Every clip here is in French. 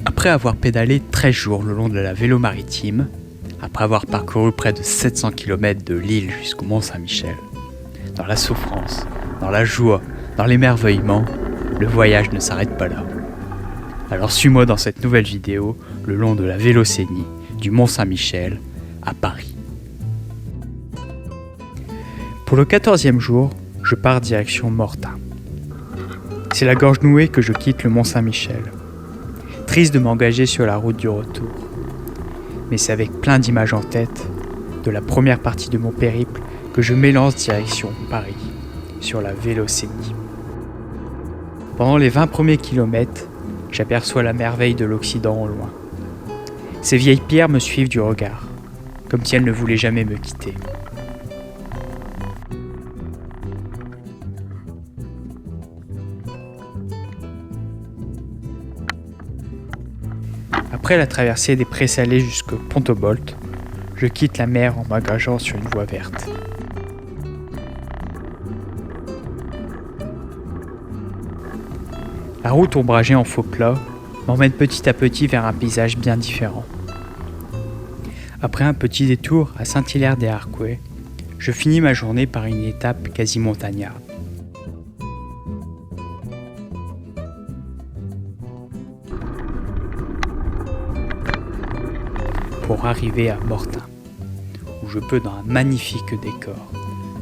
Après avoir pédalé 13 jours le long de la Vélo Maritime, après avoir parcouru près de 700 km de Lille jusqu'au Mont-Saint-Michel, dans la souffrance, dans la joie, dans l'émerveillement, le voyage ne s'arrête pas là. Alors suis-moi dans cette nouvelle vidéo le long de la Vélocénie du Mont-Saint-Michel à Paris. Pour le 14e jour, je pars direction Mortain. C'est la gorge nouée que je quitte le Mont-Saint-Michel. Triste de m'engager sur la route du retour. Mais c'est avec plein d'images en tête, de la première partie de mon périple, que je m'élance direction Paris, sur la Vélocénie. Pendant les 20 premiers kilomètres, j'aperçois la merveille de l'Occident au loin. Ces vieilles pierres me suivent du regard, comme si elles ne voulaient jamais me quitter. Après la traversée des prés salés jusqu'au Pont-au-Bolt, je quitte la mer en m'engageant sur une voie verte. La route ombragée en faux plat m'emmène petit à petit vers un paysage bien différent. Après un petit détour à Saint-Hilaire-des-Harcouët, je finis ma journée par une étape quasi montagnarde. Pour arriver à Mortain, où je peux, dans un magnifique décor,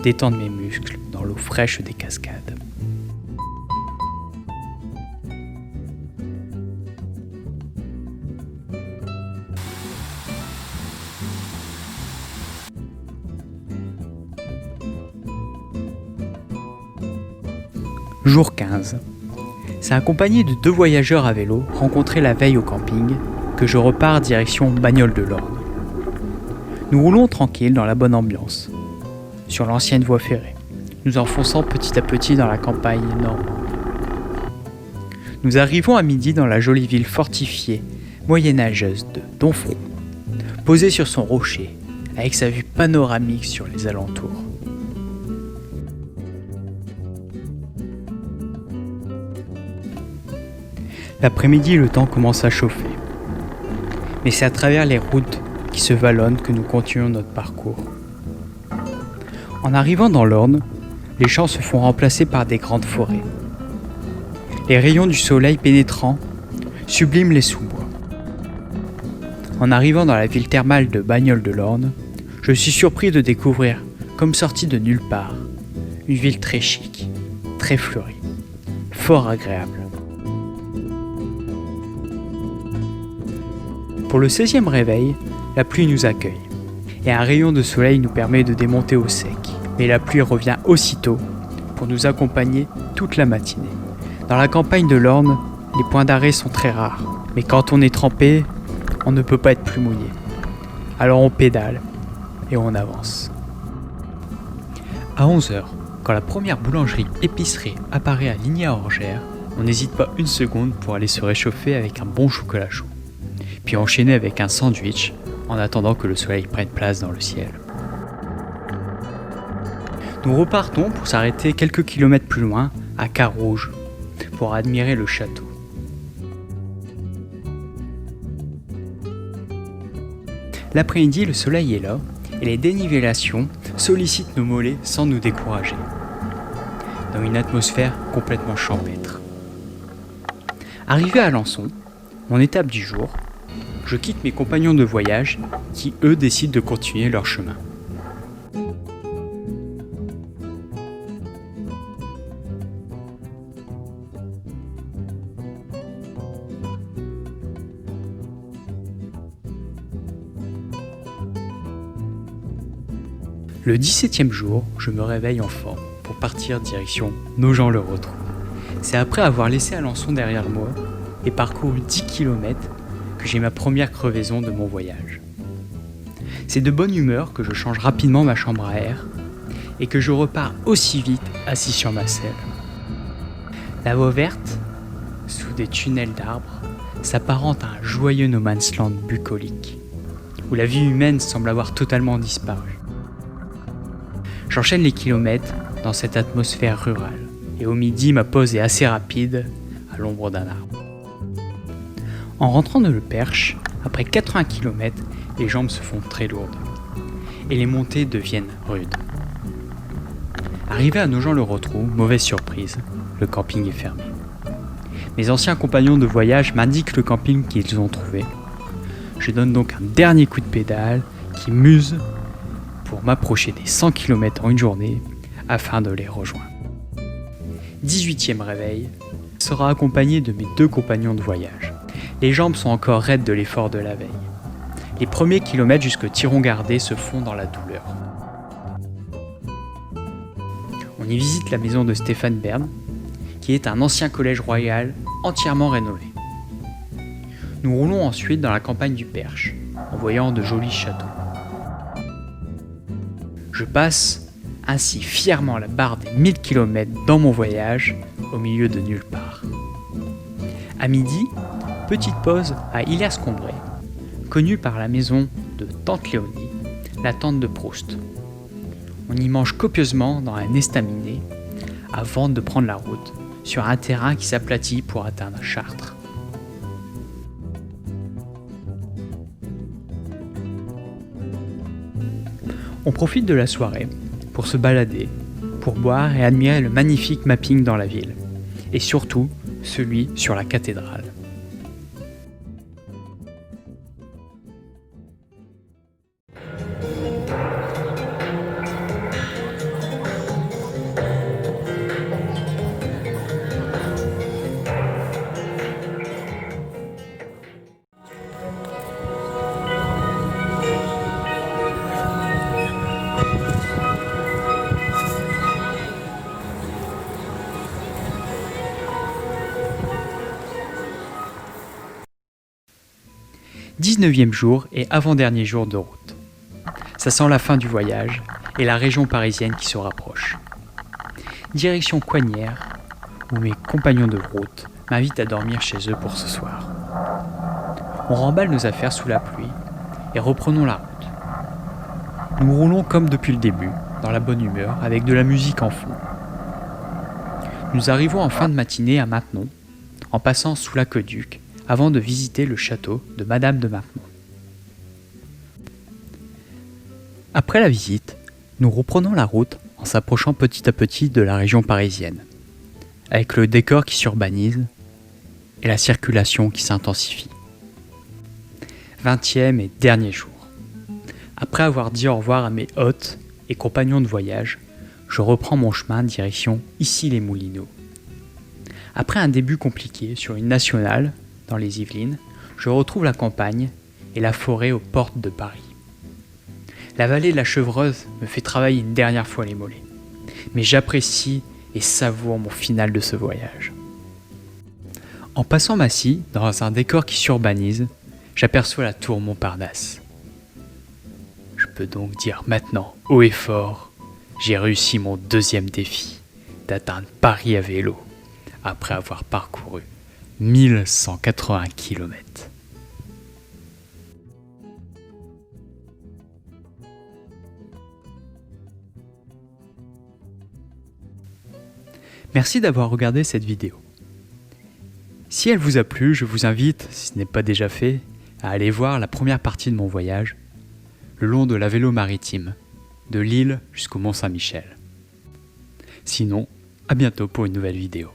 détendre mes muscles dans l'eau fraîche des cascades. Jour 15. C'est accompagné de 2 voyageurs à vélo rencontrés la veille au camping que je repars direction Bagnoles de l'Orne. Nous roulons tranquille dans la bonne ambiance, sur l'ancienne voie ferrée, nous enfonçant petit à petit dans la campagne normande. Nous arrivons à midi dans la jolie ville fortifiée moyenâgeuse de Domfront, posée sur son rocher, avec sa vue panoramique sur les alentours. L'après-midi, le temps commence à chauffer. Mais c'est à travers les routes qui se vallonnent que nous continuons notre parcours. En arrivant dans l'Orne, les champs se font remplacer par des grandes forêts. Les rayons du soleil pénétrant subliment les sous-bois. En arrivant dans la ville thermale de Bagnoles de l'Orne, je suis surpris de découvrir, comme sorti de nulle part, une ville très chic, très fleurie, fort agréable. Pour le 16e réveil, la pluie nous accueille et un rayon de soleil nous permet de démonter au sec. Mais la pluie revient aussitôt pour nous accompagner toute la matinée. Dans la campagne de l'Orne, les points d'arrêt sont très rares, mais quand on est trempé, on ne peut pas être plus mouillé. Alors on pédale et on avance. À 11h, quand la première boulangerie-épicerie apparaît à Ligny-à-Orgères, on n'hésite pas une seconde pour aller se réchauffer avec un bon chocolat chaud. Puis enchaîner avec un sandwich en attendant que le soleil prenne place dans le ciel. Nous repartons pour s'arrêter quelques kilomètres plus loin à Carouge pour admirer le château. L'après-midi, le soleil est là et les dénivellations sollicitent nos mollets sans nous décourager, dans une atmosphère complètement champêtre. Arrivé à Alençon, mon étape du jour, je quitte mes compagnons de voyage qui, eux, décident de continuer leur chemin. Le 17e jour, je me réveille en forme pour partir direction Nogent-le-Rotrou. C'est après avoir laissé Alençon derrière moi et parcouru 10 km que j'ai ma première crevaison de mon voyage. C'est de bonne humeur que je change rapidement ma chambre à air et que je repars aussi vite assis sur ma selle. La voie verte, sous des tunnels d'arbres, s'apparente à un joyeux no man's land bucolique, où la vie humaine semble avoir totalement disparu. J'enchaîne les kilomètres dans cette atmosphère rurale, et au midi ma pause est assez rapide, à l'ombre d'un arbre. En rentrant de Le Perche, après 80 km, les jambes se font très lourdes et les montées deviennent rudes. Arrivé à Nogent-le-Rotrou, mauvaise surprise, le camping est fermé. Mes anciens compagnons de voyage m'indiquent le camping qu'ils ont trouvé. Je donne donc un dernier coup de pédale qui m'use pour m'approcher des 100 km en une journée afin de les rejoindre. 18e réveil sera accompagné de mes 2 compagnons de voyage. Les jambes sont encore raides de l'effort de la veille. Les premiers kilomètres jusque Thiron-Gardé se font dans la douleur. On y visite la maison de Stéphane Bern, qui est un ancien collège royal entièrement rénové. Nous roulons ensuite dans la campagne du Perche, en voyant de jolis châteaux. Je passe ainsi fièrement la barre des 1000 km dans mon voyage, au milieu de nulle part. À midi, petite pause à Illiers-Combray, connue par la maison de Tante Léonie, la tante de Proust. On y mange copieusement dans un estaminet avant de prendre la route sur un terrain qui s'aplatit pour atteindre Chartres. On profite de la soirée pour se balader, pour boire et admirer le magnifique mapping dans la ville, et surtout celui sur la cathédrale. « 19e jour et avant-dernier jour de route. Ça sent la fin du voyage et la région parisienne qui se rapproche. Direction Coignières, où mes compagnons de route m'invitent à dormir chez eux pour ce soir. On remballe nos affaires sous la pluie et reprenons la route. Nous roulons comme depuis le début, dans la bonne humeur, avec de la musique en fond. Nous arrivons en fin de matinée à Maintenon, en passant sous l'aqueduc, avant de visiter le château de Madame de Maintenon. Après la visite, nous reprenons la route en s'approchant petit à petit de la région parisienne, avec le décor qui s'urbanise et la circulation qui s'intensifie. 20e et dernier jour. Après avoir dit au revoir à mes hôtes et compagnons de voyage, je reprends mon chemin direction Issy-les-Moulineaux. Après un début compliqué sur une nationale, dans les Yvelines, je retrouve la campagne et la forêt aux portes de Paris. La vallée de la Chevreuse me fait travailler une dernière fois les mollets, mais j'apprécie et savoure mon final de ce voyage. En passant Massy, dans un décor qui s'urbanise, j'aperçois la tour Montparnasse. Je peux donc dire maintenant, haut et fort, j'ai réussi mon 2e défi, d'atteindre Paris à vélo, après avoir parcouru 1180 km. Merci d'avoir regardé cette vidéo. Si elle vous a plu, je vous invite, si ce n'est pas déjà fait, à aller voir la première partie de mon voyage, le long de la Vélo maritime, de Lille jusqu'au Mont-Saint-Michel. Sinon, à bientôt pour une nouvelle vidéo.